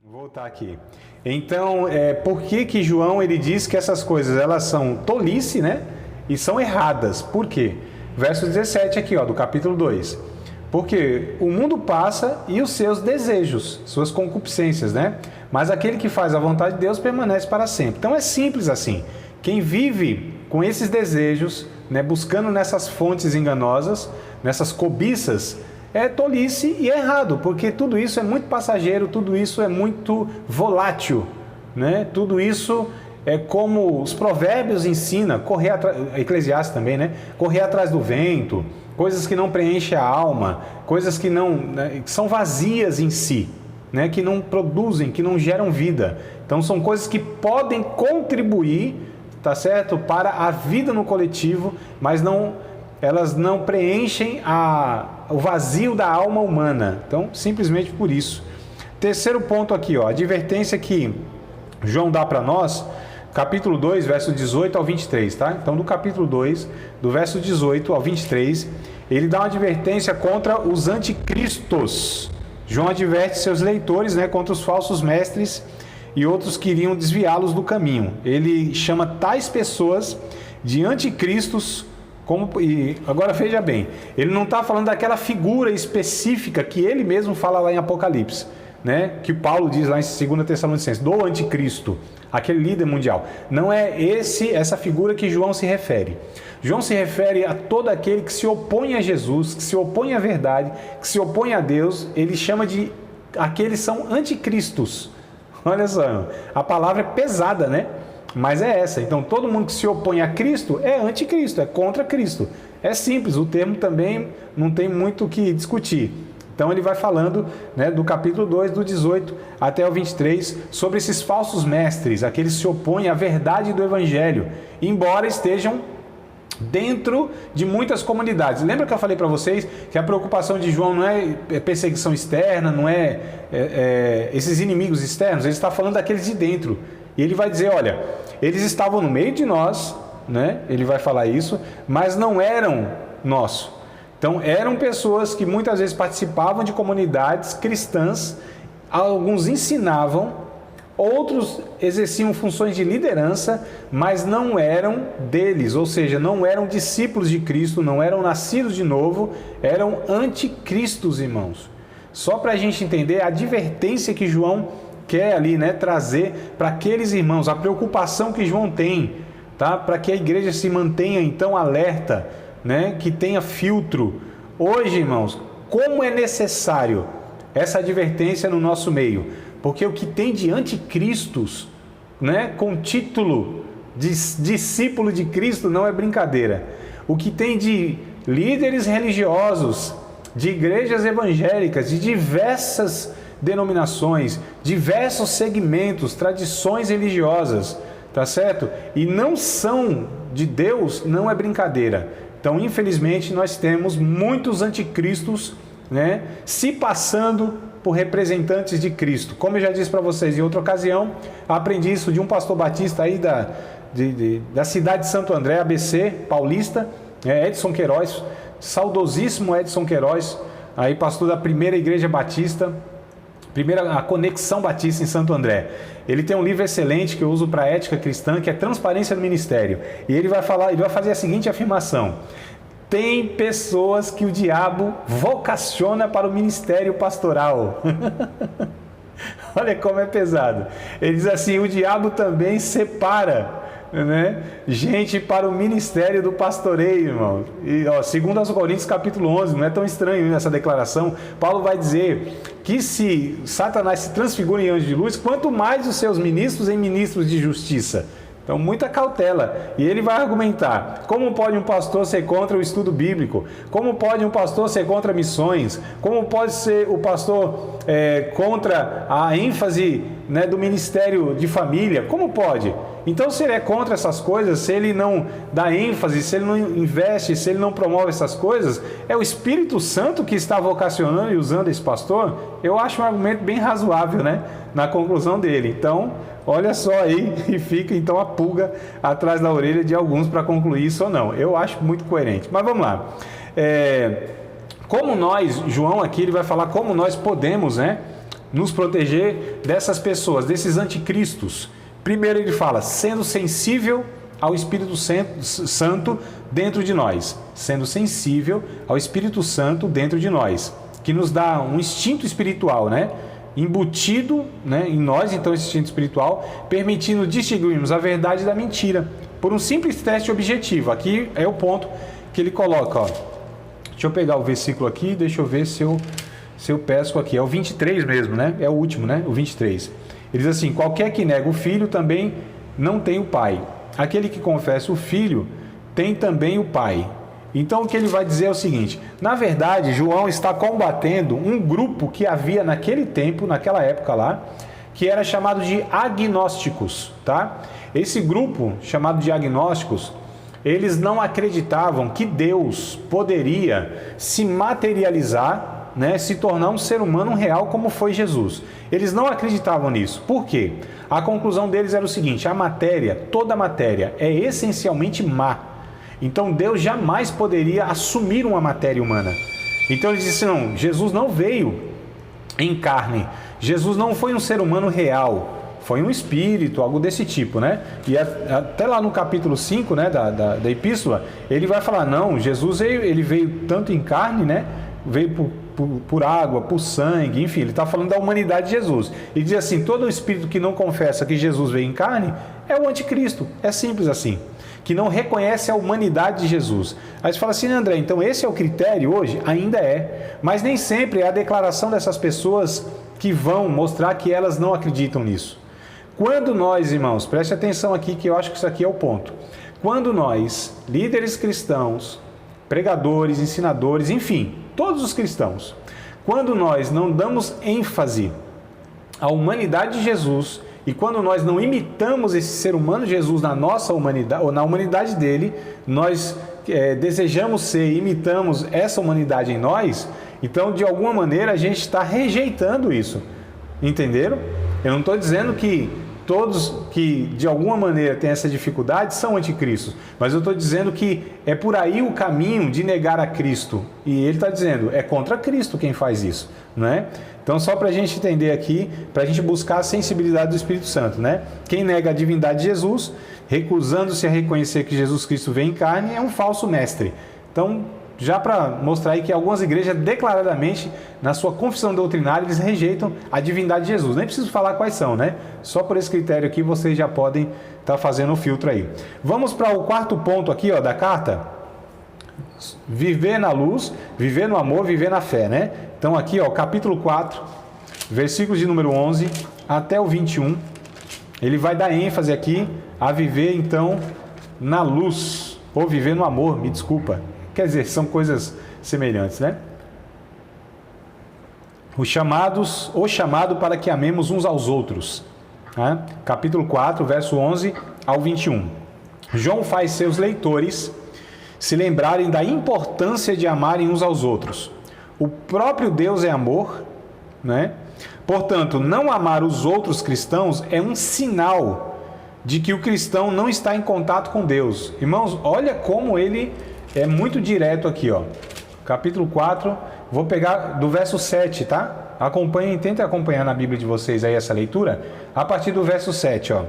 Vou voltar aqui. Então, por que João ele diz que essas coisas elas são tolice, né? E são erradas? Por quê? Verso 17 aqui, ó, do capítulo 2. Porque o mundo passa e os seus desejos, suas concupiscências, né? Mas aquele que faz a vontade de Deus permanece para sempre. Então é simples assim. Quem vive com esses desejos, né, buscando nessas fontes enganosas, nessas cobiças, é tolice e é errado, porque tudo isso é muito passageiro, tudo isso é muito volátil, né? Tudo isso é como os provérbios ensinam, correr atrás, Eclesiastes também, né? Correr atrás do vento, coisas que não preenchem a alma, coisas que não, né, que são vazias em si, né? Que não produzem, que não geram vida. Então são coisas que podem contribuir, tá certo, para a vida no coletivo, mas elas não preenchem o vazio da alma humana. Então, simplesmente por isso. Terceiro ponto aqui, ó, a advertência que João dá para nós, capítulo 2, verso 18 ao 23, tá? Então, do capítulo 2, do verso 18 ao 23, ele dá uma advertência contra os anticristos. João adverte seus leitores, né, contra os falsos mestres e outros que iriam desviá-los do caminho. Ele chama tais pessoas de anticristos. E agora veja bem, ele não está falando daquela figura específica que ele mesmo fala lá em Apocalipse, né? Que Paulo diz lá em 2 Tessalonicenses, do anticristo, aquele líder mundial. Não é essa figura que João se refere. João se refere a todo aquele que se opõe a Jesus, que se opõe à verdade, que se opõe a Deus. Ele chama de aqueles são anticristos. Olha só, a palavra é pesada, né? Mas é essa. Então, todo mundo que se opõe a Cristo é anticristo, é contra Cristo. É simples, o termo também não tem muito o que discutir. Então, ele vai falando, né, do capítulo 2, do 18 até o 23, sobre esses falsos mestres, aqueles que se opõem à verdade do Evangelho, embora estejam dentro de muitas comunidades. Lembra que eu falei para vocês que a preocupação de João não é perseguição externa, não é esses inimigos externos, ele está falando daqueles de dentro. E ele vai dizer, olha, eles estavam no meio de nós, né? Ele vai falar isso, mas não eram nosso. Então, eram pessoas que muitas vezes participavam de comunidades cristãs, alguns ensinavam, outros exerciam funções de liderança, mas não eram deles, ou seja, não eram discípulos de Cristo, não eram nascidos de novo, eram anticristos, irmãos. Só para a gente entender a advertência que João quer ali, né, trazer para aqueles irmãos, a preocupação que João tem, tá? Para que a igreja se mantenha então alerta, né, que tenha filtro. Hoje, irmãos, como é necessário essa advertência no nosso meio? Porque o que tem de anticristos, né, com título de discípulo de Cristo não é brincadeira. O que tem de líderes religiosos, de igrejas evangélicas, de diversas denominações, diversos segmentos, tradições religiosas, tá certo? E não são de Deus, não é brincadeira. Então, infelizmente, nós temos muitos anticristos, né, se passando por representantes de Cristo. Como eu já disse para vocês em outra ocasião, aprendi isso de um pastor batista aí da cidade de Santo André, ABC, paulista, Edson Queiroz, saudosíssimo Edson Queiroz, aí pastor da primeira igreja batista, a Conexão Batista em Santo André. Ele tem um livro excelente que eu uso para ética cristã, que é Transparência do Ministério. E ele vai fazer a seguinte afirmação: tem pessoas que o diabo vocaciona para o ministério pastoral. Olha como é pesado. Ele diz assim: o diabo também separa, né, gente para o ministério do pastoreio, irmão. E, ó, segundo aos Coríntios capítulo 11, não é tão estranho essa declaração. Paulo vai dizer que se Satanás se transfigura em anjo de luz, quanto mais os seus ministros em ministros de justiça. Então, muita cautela. E ele vai argumentar: como pode um pastor ser contra o estudo bíblico? Como pode um pastor ser contra missões? Como pode ser o pastor contra a ênfase, né, do ministério de família? Como pode? Então, se ele é contra essas coisas, se ele não dá ênfase, se ele não investe, se ele não promove essas coisas, é o Espírito Santo que está vocacionando e usando esse pastor? Eu acho um argumento bem razoável, né, na conclusão dele. Então, olha só aí, e fica então a pulga atrás da orelha de alguns para concluir isso ou não. Eu acho muito coerente. Mas vamos lá. Como nós, João aqui, ele vai falar como nós podemos, né, nos proteger dessas pessoas, desses anticristos? Primeiro ele fala, sendo sensível ao Espírito Santo dentro de nós. Sendo sensível ao Espírito Santo dentro de nós, que nos dá um instinto espiritual, né? Embutido, né, em nós, então, esse instinto espiritual, permitindo distinguirmos a verdade da mentira, por um simples teste objetivo. Aqui é o ponto que ele coloca, ó. Deixa eu pegar o versículo aqui, deixa eu ver se eu pesco aqui. É o 23 mesmo, né? É o último, né? O 23. Ele diz assim, qualquer que nega o filho também não tem o pai. Aquele que confessa o filho tem também o pai. Então o que ele vai dizer é o seguinte, na verdade João está combatendo um grupo que havia naquele tempo, naquela época lá, que era chamado de agnósticos, tá? Esse grupo chamado de agnósticos, eles não acreditavam que Deus poderia se materializar, né, se tornar um ser humano real como foi Jesus. Eles não acreditavam nisso. Por quê? A conclusão deles era o seguinte, a matéria, toda a matéria é essencialmente má. Então Deus jamais poderia assumir uma matéria humana. Então ele disse, não, Jesus não veio em carne, Jesus não foi um ser humano real, foi um espírito, algo desse tipo, né? E até lá no capítulo 5, né, da epístola, ele vai falar, não, Jesus ele veio tanto em carne, né? Veio por água, por sangue, enfim, ele está falando da humanidade de Jesus. Ele diz assim, todo espírito que não confessa que Jesus veio em carne é o anticristo, é simples assim, que não reconhece a humanidade de Jesus. Aí você fala assim, André, então esse é o critério hoje? Ainda é, mas nem sempre é a declaração dessas pessoas que vão mostrar que elas não acreditam nisso. Quando nós, irmãos, preste atenção aqui que eu acho que isso aqui é o ponto. Quando nós, líderes cristãos, pregadores, ensinadores, enfim, todos os cristãos, quando nós não damos ênfase à humanidade de Jesus e quando nós não imitamos esse ser humano Jesus na nossa humanidade, ou na humanidade dele, nós desejamos ser, imitamos essa humanidade em nós, então de alguma maneira a gente está rejeitando isso, entenderam? Eu não estou dizendo que todos que de alguma maneira têm essa dificuldade são anticristos, mas eu estou dizendo que é por aí o caminho de negar a Cristo, e ele está dizendo, é contra Cristo quem faz isso, não é? Então só para a gente entender aqui, para a gente buscar a sensibilidade do Espírito Santo, né? Quem nega a divindade de Jesus, recusando-se a reconhecer que Jesus Cristo veio em carne, é um falso mestre. Então, já para mostrar aí que algumas igrejas declaradamente, na sua confissão doutrinária, eles rejeitam a divindade de Jesus. Nem preciso falar quais são, né? Só por esse critério aqui vocês já podem estar fazendo o filtro aí. Vamos para o quarto ponto aqui, ó, da carta. Viver na luz, viver no amor, viver na fé, né? Então aqui, ó, capítulo 4, versículos de número 11 até o 21. Ele vai dar ênfase aqui a viver, então, na luz, ou viver no amor, me desculpa. Quer dizer, são coisas semelhantes, né? O chamado para que amemos uns aos outros. Né? Capítulo 4, verso 11 ao 21. João faz seus leitores se lembrarem da importância de amarem uns aos outros. O próprio Deus é amor, né? Portanto, não amar os outros cristãos é um sinal de que o cristão não está em contato com Deus. Irmãos, olha como ele é muito direto aqui, ó. Capítulo 4, vou pegar do verso 7, tá? Acompanhem, tentem acompanhar na Bíblia de vocês aí essa leitura, a partir do verso 7, ó.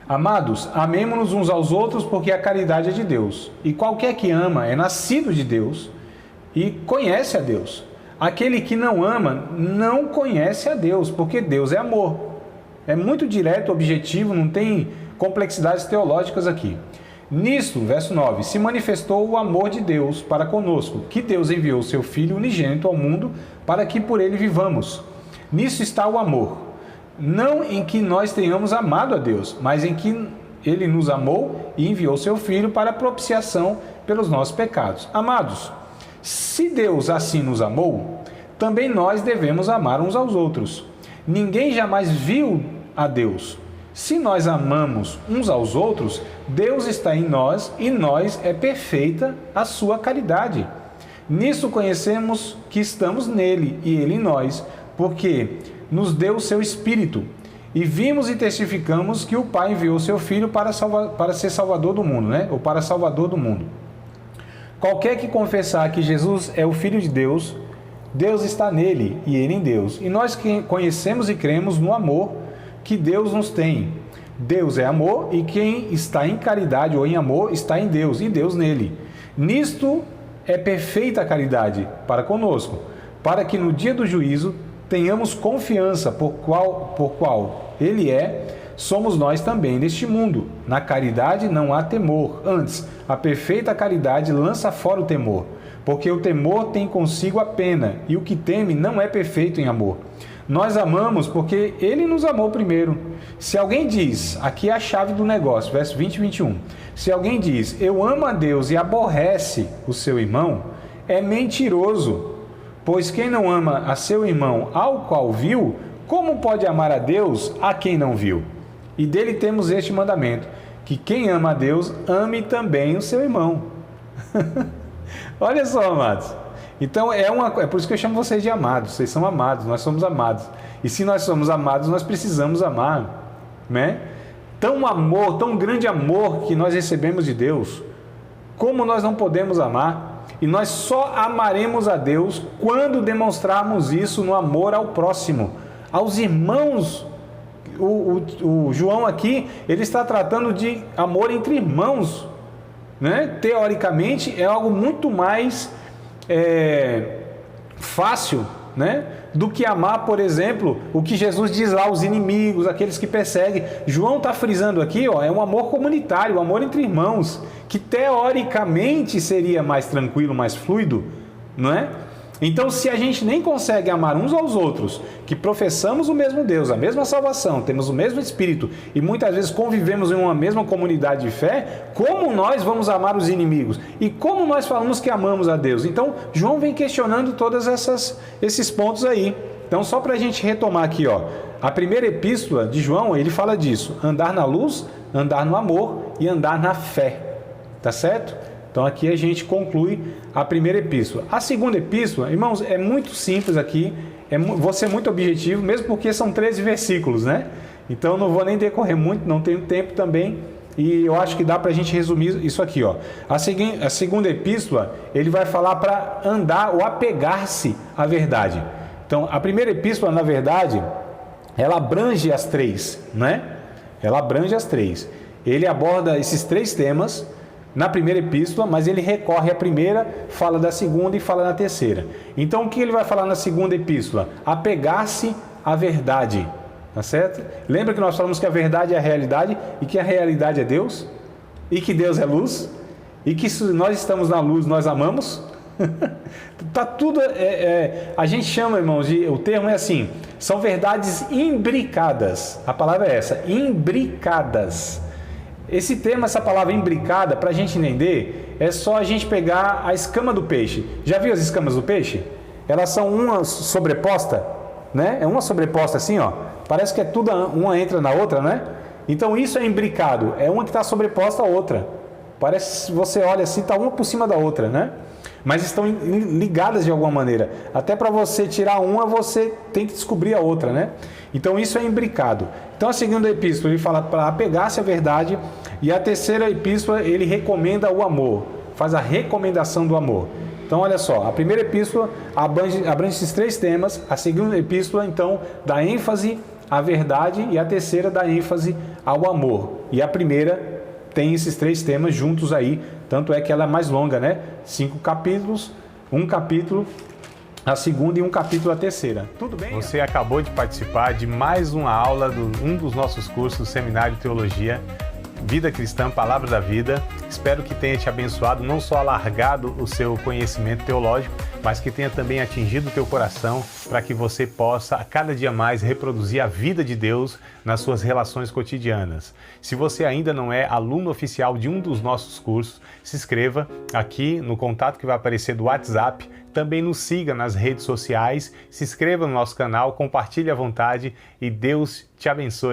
Amados, amemo-nos uns aos outros porque a caridade é de Deus. E qualquer que ama é nascido de Deus e conhece a Deus. Aquele que não ama não conhece a Deus, porque Deus é amor. É muito direto, objetivo, não tem complexidades teológicas aqui. Nisto, verso 9, se manifestou o amor de Deus para conosco, que Deus enviou o seu Filho unigênito ao mundo para que por ele vivamos. Nisso está o amor, não em que nós tenhamos amado a Deus, mas em que ele nos amou e enviou seu Filho para propiciação pelos nossos pecados. Amados, se Deus assim nos amou, também nós devemos amar uns aos outros. Ninguém jamais viu a Deus. Se nós amamos uns aos outros, Deus está em nós e nós é perfeita a sua caridade. Nisso conhecemos que estamos nele e ele em nós, porque nos deu o seu Espírito. E vimos e testificamos que o Pai enviou seu Filho para ser Salvador do mundo, né? Ou para Salvador do mundo. Qualquer que confessar que Jesus é o Filho de Deus, Deus está nele e ele em Deus. E nós conhecemos e cremos no amor que Deus nos tem. Deus é amor e quem está em caridade ou em amor está em Deus e Deus nele. Nisto é perfeita a caridade para conosco, para que no dia do juízo tenhamos confiança por qual Ele é, somos nós também neste mundo. Na caridade não há temor, antes, a perfeita caridade lança fora o temor, porque o temor tem consigo a pena, e o que teme não é perfeito em amor. Nós amamos porque Ele nos amou primeiro. Se alguém diz, aqui é a chave do negócio, verso 20 e 21, se alguém diz, eu amo a Deus e aborrece o seu irmão, é mentiroso, pois quem não ama a seu irmão ao qual viu, como pode amar a Deus a quem não viu? E dele temos este mandamento, que quem ama a Deus, ame também o seu irmão. Olha só, amados. Então, é por isso que eu chamo vocês de amados. Vocês são amados, nós somos amados. E se nós somos amados, nós precisamos amar, né? Tão grande amor que nós recebemos de Deus, como nós não podemos amar? E nós só amaremos a Deus quando demonstrarmos isso no amor ao próximo, aos irmãos. O João aqui, ele está tratando de amor entre irmãos, né? Teoricamente, é algo muito mais fácil, né, do que amar, por exemplo, o que Jesus diz lá, os inimigos, aqueles que perseguem. João está frisando aqui, é um amor comunitário, um amor entre irmãos, que teoricamente seria mais tranquilo, mais fluido, não é? Então, se a gente nem consegue amar uns aos outros, que professamos o mesmo Deus, a mesma salvação, temos o mesmo Espírito e muitas vezes convivemos em uma mesma comunidade de fé, como nós vamos amar os inimigos? E como nós falamos que amamos a Deus? Então, João vem questionando todos esses pontos aí. Então, só para a gente retomar aqui, a primeira epístola de João, ele fala disso, andar na luz, andar no amor e andar na fé, tá certo? Então aqui a gente conclui a primeira epístola. A segunda epístola, irmãos, é muito simples aqui, vou ser muito objetivo, mesmo porque são 13 versículos, né? Então não vou nem decorrer muito, não tenho tempo também, e eu acho que dá para a gente resumir isso aqui, A segunda epístola, ele vai falar para andar ou apegar-se à verdade. Então a primeira epístola, na verdade, ela abrange as três, né? Ela abrange as três. Ele aborda esses três temas na primeira epístola, mas ele recorre à primeira, fala da segunda e fala na terceira. Então o que ele vai falar na segunda epístola? Apegar-se à verdade, tá certo? Lembra que nós falamos que a verdade é a realidade e que a realidade é Deus? E que Deus é luz? E que se nós estamos na luz, nós amamos? Tá tudo, a gente chama, irmãos, o termo é assim, são verdades imbricadas. A palavra é essa, imbricadas. Esse termo, essa palavra imbricada, para a gente entender, é só a gente pegar a escama do peixe. Já viu as escamas do peixe? Elas são uma sobreposta, né? É uma sobreposta assim, Parece que é tudo, uma entra na outra, né? Então isso é imbricado, é uma que está sobreposta à outra. Parece, se você olha assim, está uma por cima da outra, né? Mas estão ligadas de alguma maneira. Até para você tirar uma, você tem que descobrir a outra, né? Então isso é imbricado. Então a segunda epístola ele fala para apegar-se à verdade, e a terceira epístola ele recomenda o amor, faz a recomendação do amor. Então olha só, a primeira epístola abrange esses três temas, a segunda epístola então dá ênfase à verdade e a terceira dá ênfase ao amor. E a primeira tem esses três temas juntos aí, tanto é que ela é mais longa, né? 5 capítulos, um capítulo a segunda e um capítulo a terceira. Tudo bem? Você acabou de participar de mais uma aula de um dos nossos cursos do Seminário de Teologia, Vida Cristã, Palavra da Vida. Espero que tenha te abençoado, não só alargado o seu conhecimento teológico, mas que tenha também atingido o teu coração para que você possa, a cada dia mais, reproduzir a vida de Deus nas suas relações cotidianas. Se você ainda não é aluno oficial de um dos nossos cursos, se inscreva aqui no contato que vai aparecer do WhatsApp. Também nos siga nas redes sociais, se inscreva no nosso canal, compartilhe à vontade e Deus te abençoe.